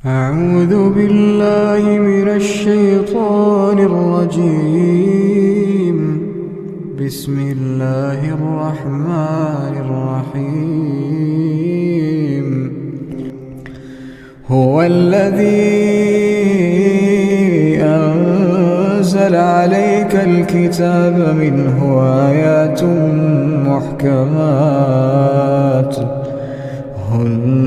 أعوذ بالله من الشيطان الرجيم. بسم الله الرحمن الرحيم. هو الذي أنزل عليك الكتاب منه آيات محكمات هن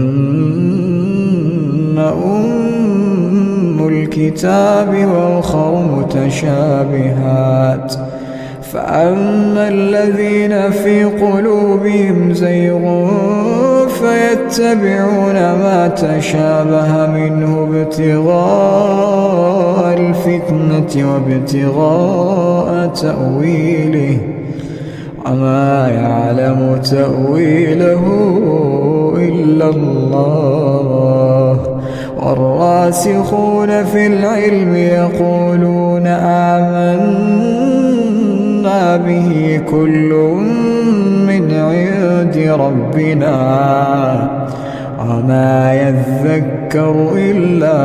أم الكتاب وأخر متشابهات، فأما الذين في قلوبهم زيغ فيتبعون ما تشابه منه ابتغاء الفتنة وابتغاء تأويله، وما يعلم تأويله إلا الله. والراسخون في العلم يقولون آمنا به كل من عند ربنا وما يذكر إلا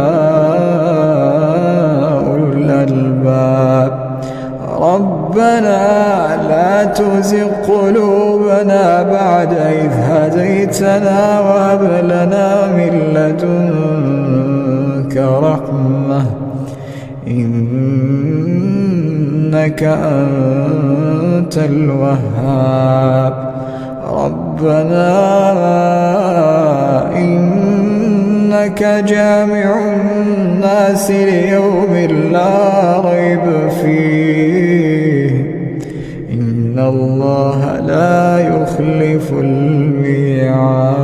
أولو الألباب. ربنا لا تزغ قلوبنا بعد إذ هديتنا وهب لنا من لدنك رحمة إنك أنت الوهاب. ربنا إنك جامع الناس ليوم لا ريب فيه إن الله لا يخلف الميعاد.